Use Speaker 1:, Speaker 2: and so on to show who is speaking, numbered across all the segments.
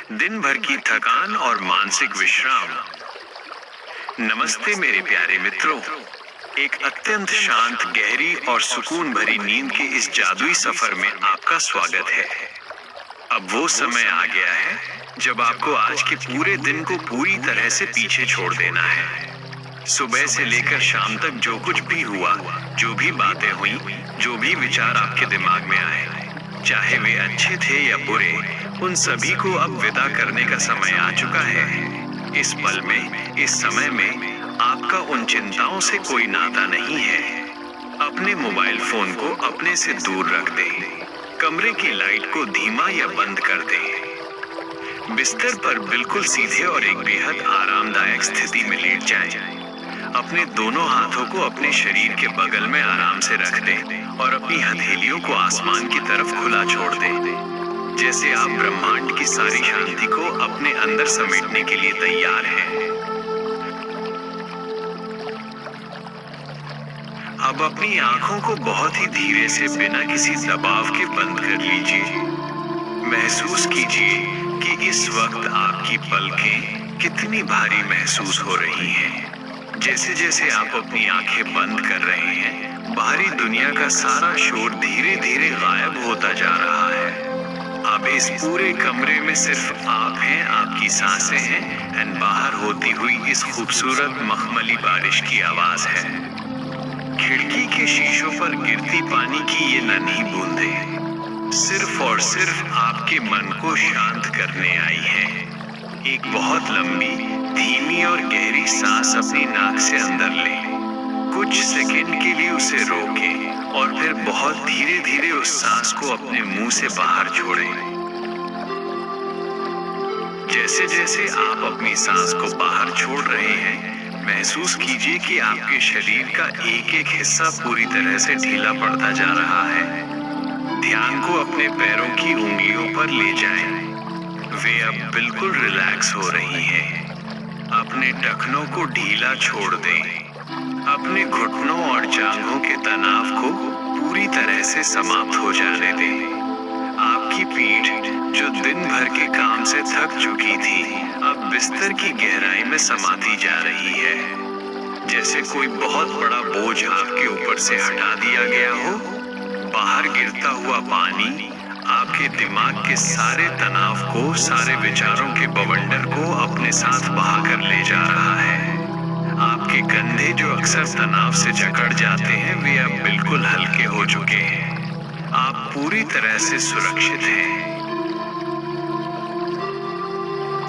Speaker 1: दिन भर की थकान और मानसिक विश्राम। नमस्ते मेरे प्यारे मित्रों, एक अत्यंत शांत, गहरी और सुकून भरी नींद के इस जादुई सफर में आपका स्वागत है। अब वो समय आ गया है जब आपको आज के पूरे दिन को पूरी तरह से पीछे छोड़ देना है। सुबह से लेकर शाम तक जो कुछ भी हुआ, जो भी बातें हुई, जो भी विचार आपके दिमाग में आए, चाहे वे अच्छे थे या बुरे, उन सभी को अब विदा करने का समय आ चुका है। इस पल में, इस समय में आपका उन चिंताओं से कोई नाता नहीं है। अपने मोबाइल फोन को अपने से दूर रख दें। कमरे की लाइट को धीमा या बंद कर दें। बिस्तर पर बिल्कुल सीधे और एक बेहद आरामदायक स्थिति में लेट जाएं। अपने दोनों हाथों को अपने शरीर के बगल में आराम से रख दें और अपनी हथेलियों को आसमान की तरफ खुला छोड़ दें, जैसे आप ब्रह्मांड की सारी शांति को अपने अंदर समेटने के लिए तैयार हैं। अब अपनी आंखों को बहुत ही धीरे से, बिना किसी दबाव के बंद कर लीजिए। महसूस कीजिए कि इस वक्त आपकी पलकें कितनी भारी महसूस हो रही हैं। जैसे जैसे आप अपनी आंखें बंद कर रहे हैं, बाहरी दुनिया का सारा शोर धीरे धीरे गायब होता जा रहा है। अब इस पूरे कमरे में सिर्फ आप हैं, आपकी सांसें हैं और बाहर होती हुई इस खूबसूरत मखमली बारिश की आवाज है। खिड़की के शीशों पर गिरती पानी की ये नन्ही बूंदें सिर्फ और सिर्फ आपके मन को शांत करने आई हैं। एक बहुत लंबी, धीमी और गहरी सांस अपनी नाक से अंदर लें। कुछ सेकंड के लिए उसे रोकें और फिर बहुत धीरे धीरे उस सांस को अपने मुंह से बाहर छोड़ें। जैसे जैसे आप अपनी सांस को बाहर छोड़ रहे हैं, महसूस कीजिए कि आपके शरीर का एक एक हिस्सा पूरी तरह से ढीला पड़ता जा रहा है। ध्यान को अपने पैरों की उंगलियों पर ले जाएं। वे अब बिल्कुल रिलैक्स हो रही हैं। अपने टखनों को ढीला छोड़ दें। अपने घुटनों और जांघों के तनाव को पूरी तरह से समाप्त हो जाने दें। आपकी पीठ, जो दिन भर के काम से थक चुकी थी, अब बिस्तर की गहराई में समाती जा रही है। जैसे कोई बहुत बड़ा बोझ आपके ऊपर से हटा दिया गया हो। बाहर गिरता हुआ पानी आपके दिमाग के सारे तनाव को, सारे विचारों के बवंडर को अपने साथ बहा कर ले जा रहा है। आपके कंधे, जो अक्सर तनाव से जकड़ जाते हैं, वे अब बिल्कुल हल्के हो चुके हैं। आप पूरी तरह से सुरक्षित हैं।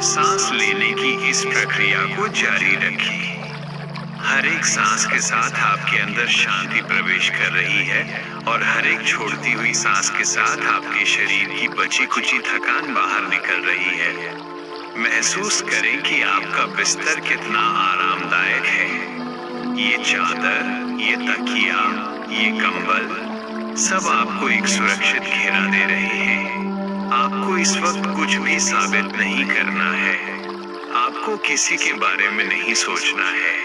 Speaker 1: सांस लेने की इस प्रक्रिया को जारी रखिए। हर एक सांस के साथ आपके अंदर शांति प्रवेश कर रही है और हर एक छोड़ती हुई सांस के साथ आपके शरीर की बची कुची थकान बाहर निकल रही है। महसूस करें कि आपका बिस्तर कितना आरामदायक है। ये चादर, ये तकिया, ये कंबल सब आपको एक सुरक्षित घेरा दे रहे हैं। आपको इस वक्त कुछ भी साबित नहीं करना है। आपको किसी के बारे में नहीं सोचना है।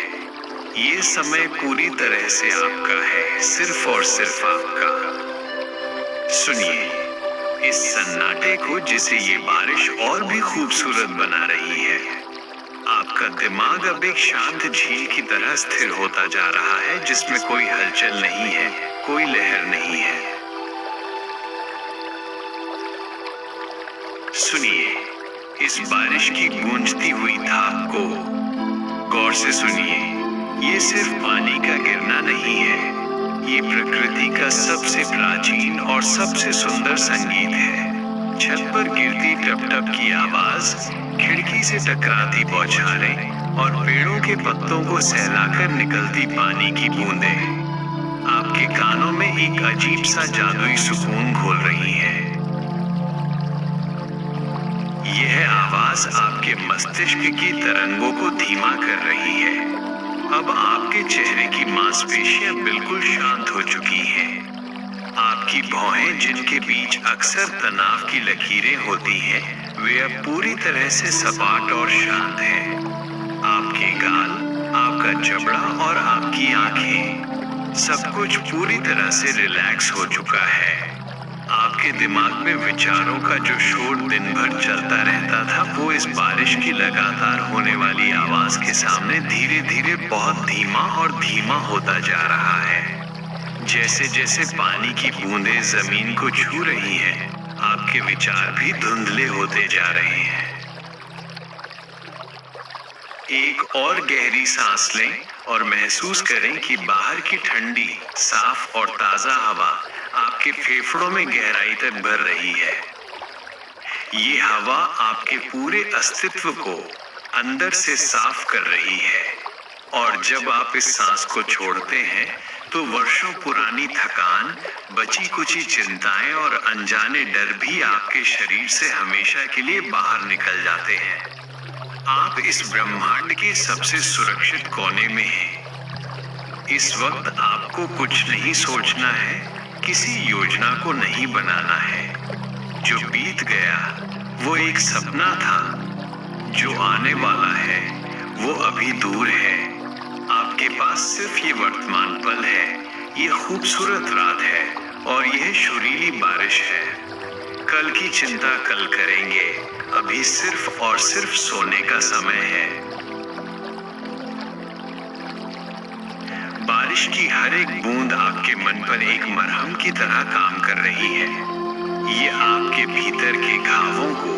Speaker 1: ये समय पूरी तरह से आपका है, सिर्फ और सिर्फ आपका। सुनिए इस सन्नाटे को, जिसे ये बारिश और भी खूबसूरत बना रही है। आपका दिमाग अब एक शांत झील की तरह स्थिर होता जा रहा है, जिसमें कोई हलचल नहीं है, कोई लहर नहीं है। सुनिए इस बारिश की गूंजती हुई थाप को। गौर से सुनिए, ये सिर्फ पानी का गिरना नहीं है, ये प्रकृति का सबसे प्राचीन और सबसे सुंदर संगीत है। छत पर गिरती टप टप की आवाज, खिड़की से टकराती बौछारें और पेड़ों के पत्तों को सहलाकर निकलती पानी की बूंदें आपके कानों में एक अजीब सा जादुई सुकून घोल रही है। यह आवाज आपके मस्तिष्क की तरंगों को धीमा कर रही है। अब आपके चेहरे की मांसपेशियां बिल्कुल शांत हो चुकी हैं। आपकी भौहें, जिनके बीच अक्सर तनाव की लकीरें होती हैं, वे अब पूरी तरह से सपाट और शांत हैं। आपके गाल, आपका जबड़ा और आपकी आंखें, सब कुछ पूरी तरह से रिलैक्स हो चुका है। आप आपके दिमाग में विचारों का जो शोर दिन भर चलता रहता था, वो इस बारिश की लगातार होने वाली आवाज के सामने धीरे धीरे बहुत धीमा और धीमा होता जा रहा है। जैसे जैसे पानी की बूंदें जमीन को छू रही हैं, आपके विचार भी धुंधले होते जा रहे हैं। एक और गहरी सांस लें और महसूस करें कि बाहर की ठंडी, साफ और ताजा हवा आपके फेफड़ों में गहराई तक भर रही है। ये हवा आपके पूरे अस्तित्व को अंदर से साफ कर रही है, और जब आप इस सांस को छोड़ते हैं तो वर्षों पुरानी थकान, बची कुची चिंताएं और अनजाने डर भी आपके शरीर से हमेशा के लिए बाहर निकल जाते हैं। आप इस ब्रह्मांड के सबसे सुरक्षित कोने में हैं। इस वक्त आपको कुछ नहीं सोचना है, किसी योजना को नहीं बनाना है। जो बीत गया वो एक सपना था, जो आने वाला है वो अभी दूर है। आपके पास सिर्फ ये वर्तमान पल है, ये खूबसूरत रात है और यह सुरीली बारिश है। कल की चिंता कल करेंगे, अभी सिर्फ और सिर्फ सोने का समय है। बारिश की हर एक बूंद आपके मन पर एक मरहम की तरह काम कर रही है। ये आपके भीतर के घावों को,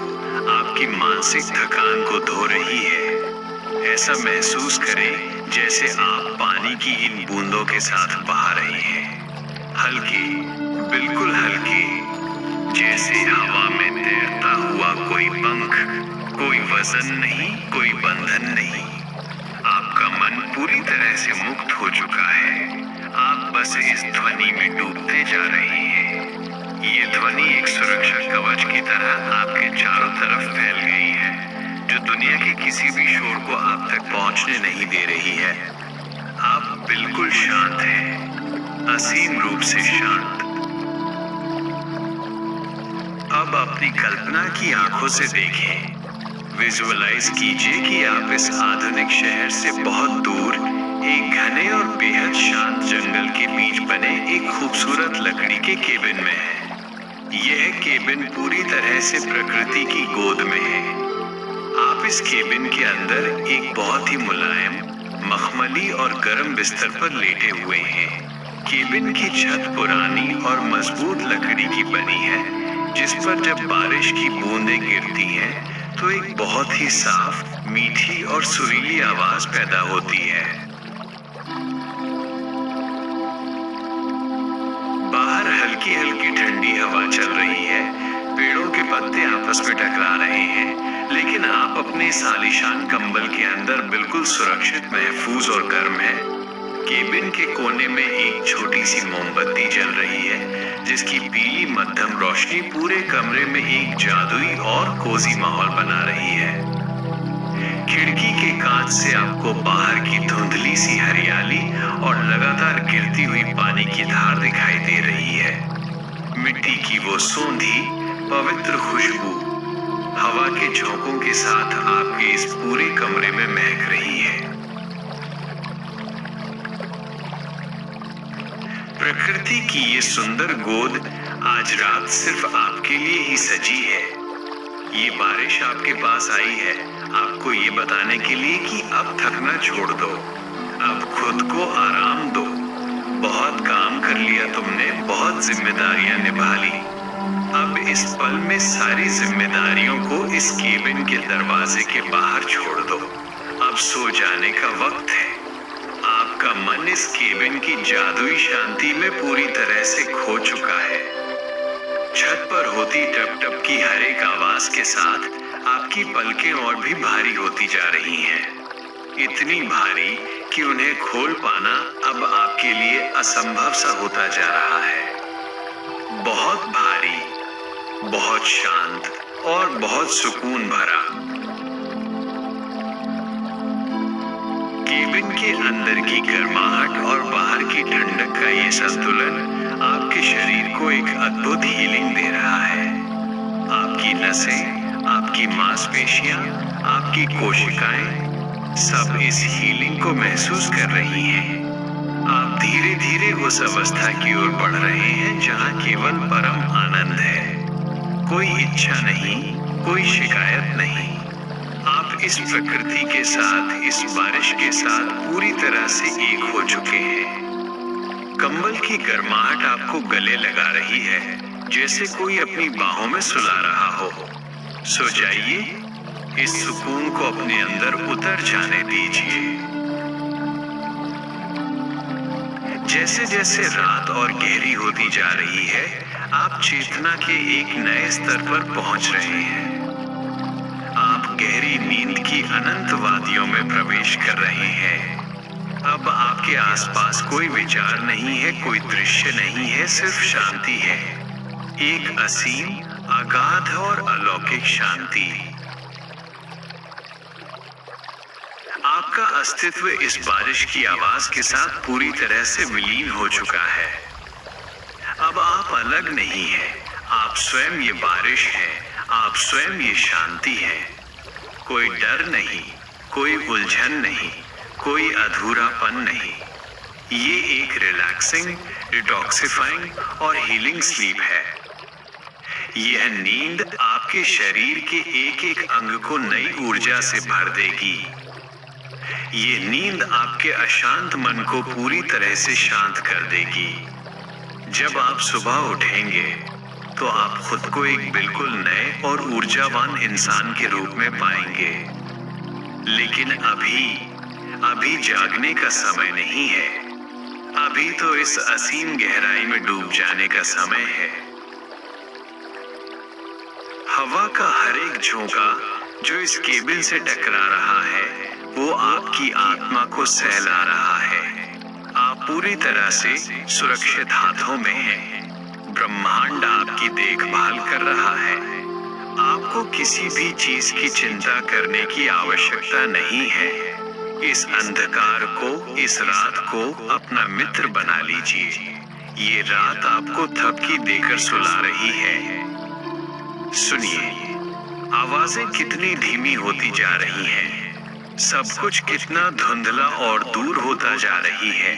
Speaker 1: आपकी मानसिक थकान को धो रही है। ऐसा महसूस करें जैसे आप पानी की इन बूंदों के साथ बहा रहे हैं, हल्की, बिल्कुल हल्की, जैसे हवा में तैरता हुआ कोई पंख। कोई वजन नहीं, कोई बंधन नहीं। आपका मन पूरी तरह से मुक्त हो चुका है। आप बस इस ध्वनि में डूबते जा रहे हैं। ये ध्वनि एक सुरक्षा कवच की तरह आपके चारों तरफ फैल गई है, जो दुनिया के किसी भी शोर को आप तक पहुंचने नहीं दे रही है। आप बिल्कुल शांत हैं, असीम रूप से शांत। अब अपनी कल्पना की आंखों से देखें। विजुअलाइज कीजिए कि आप इस आधुनिक शहर से बहुत दूर एक घने और बेहद शांत जंगल के बीच बने एक खूबसूरत लकड़ी के केबिन में हैं। यह केबिन पूरी तरह से प्रकृति की गोद में है। आप इस केबिन के अंदर एक बहुत ही मुलायम, मखमली और गर्म बिस्तर पर लेटे हुए हैं। केबिन की छत पुरानी और मजबूत लकड़ी की बनी है, जिस पर जब बारिश की बूंदें गिरती हैं तो एक बहुत ही साफ, मीठी और सुरीली आवाज पैदा होती है। बाहर हल्की हल्की ठंडी हवा चल रही है, पेड़ों के पत्ते आपस में टकरा रहे हैं, लेकिन आप अपने इस आलीशान कंबल के अंदर बिल्कुल सुरक्षित, महफूज और गर्म हैं। केबिन के कोने में एक छोटी सी मोमबत्ती जल रही है, जिसकी पीली मध्यम रोशनी पूरे कमरे में एक जादुई और कोजी माहौल बना रही है। खिड़की के कांच से आपको बाहर की धुंधली सी हरियाली और लगातार गिरती हुई पानी की धार दिखाई दे रही है। मिट्टी की वो सोंधी, पवित्र खुशबू हवा के झोंकों के साथ आपके इस पूरे कमरे में महक रही है। प्रकृति की ये सुंदर गोद आज रात सिर्फ आपके लिए ही सजी है। ये बारिश आपके पास आई है आपको ये बताने के लिए कि अब थकना छोड़ दो, अब खुद को आराम दो। बहुत काम कर लिया तुमने, बहुत जिम्मेदारियां निभा ली। अब इस पल में सारी जिम्मेदारियों को इस केबिन के दरवाजे के बाहर छोड़ दो। अब सो जाने का वक्त है। आपका मन इस केबिन की जादुई शांति में पूरी तरह से खो चुका है। छत पर होती टप टप की हर एक आवाज के साथ आपकी पलकें और भी भारी होती जा रही हैं, इतनी भारी कि उन्हें खोल पाना अब आपके लिए असंभव सा होता जा रहा है। बहुत भारी, बहुत शांत और बहुत सुकून भरा। केबिन के अंदर की गर्माहट और बाहर की ठंडक का ये संतुलन आपके शरीर को एक अद्भुत हीलिंग दे रहा है। आपकी नसें, आपकी मांसपेशियां, आपकी कोशिकाएं सब इस हीलिंग को महसूस कर रही हैं। आप धीरे धीरे उस अवस्था की ओर बढ़ रहे हैं जहां केवल परम आनंद है। कोई इच्छा नहीं, कोई शिकायत नहीं। आप इस प्रकृति के साथ, इस बारिश के साथ पूरी तरह से एक हो चुके हैं। कंबल की गर्माहट आपको गले लगा रही है, जैसे कोई अपनी बाहों में सुला रहा हो। सो जाइए, इस सुकून को अपने अंदर उतर जाने दीजिए। जैसे जैसे रात और गहरी होती जा रही है, आप चेतना के एक नए स्तर पर पहुंच रहे हैं। आप गहरी नींद की अनंत वादियों में प्रवेश कर रहे हैं। अब आपके आसपास कोई विचार नहीं है, कोई दृश्य नहीं है, सिर्फ शांति है। एक असीम, अगाध और अलौकिक शांति। आपका अस्तित्व इस बारिश की आवाज के साथ पूरी तरह से विलीन हो चुका है। अब आप अलग नहीं हैं, आप स्वयं ये बारिश हैं, आप स्वयं ये शांति है। कोई डर नहीं, कोई उलझन नहीं, कोई अधूरापन नहीं। ये एक रिलैक्सिंग, डिटॉक्सिफाइंग और हीलिंग स्लीप है। यह नींद आपके शरीर के एक एक अंग को नई ऊर्जा से भर देगी। ये नींद आपके अशांत मन को पूरी तरह से शांत कर देगी। जब आप सुबह उठेंगे तो आप खुद को एक बिल्कुल नए और ऊर्जावान इंसान के रूप में पाएंगे। लेकिन अभी जागने का समय नहीं है। अभी तो इस असीम गहराई में डूब जाने का समय है। हवा का हर एक झोंका जो इस केबिन से टकरा रहा है, वो आपकी आत्मा को सहला रहा है। आप पूरी तरह से सुरक्षित हाथों में हैं। ब्रह्मांड आपकी देखभाल कर रहा है। आपको किसी भी चीज की चिंता करने की आवश्यकता नहीं है। इस अंधकार को, इस रात को अपना मित्र बना लीजिए। ये रात आपको थपकी देकर सुला रही है। सुनिए, आवाजें कितनी धीमी होती जा रही हैं। सब कुछ कितना धुंधला और दूर होता जा रही है।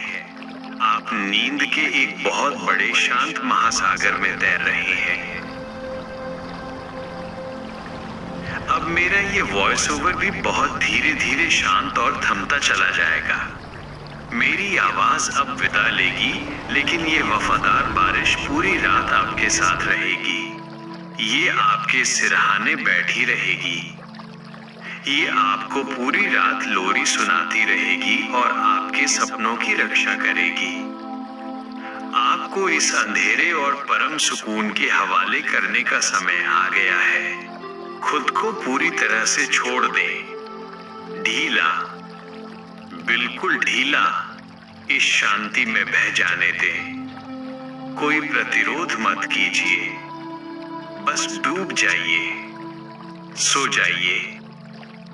Speaker 1: आप नींद के एक बहुत बड़े शांत महासागर में तैर रहे हैं। अब मेरा ये वॉइस ओवर भी बहुत धीरे धीरे शांत और थमता चला जाएगा। मेरी आवाज अब विदा लेगी, लेकिन ये वफादार बारिश पूरी रात आपके साथ रहेगी। ये आपके सिरहाने बैठी रहेगी। ये आपको पूरी रात लोरी सुनाती रहेगी और आपके सपनों की रक्षा करेगी। आपको इस अंधेरे और परम सुकून के हवाले करने का समय आ गया है। खुद को पूरी तरह से छोड़ दें। ढीला, बिल्कुल ढीला इस शांति में बह जाने दें। कोई प्रतिरोध मत कीजिए, बस डूब जाइए, सो जाइए।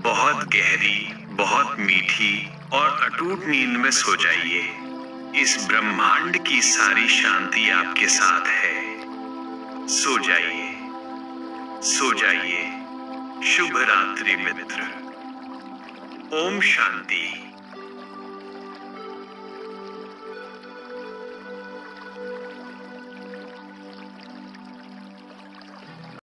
Speaker 1: बहुत गहरी, बहुत मीठी और अटूट नींद में सो जाइए। इस ब्रह्मांड की सारी शांति आपके साथ है। सो जाइए, सो जाइए। शुभ रात्रि मित्र। ओम शांति।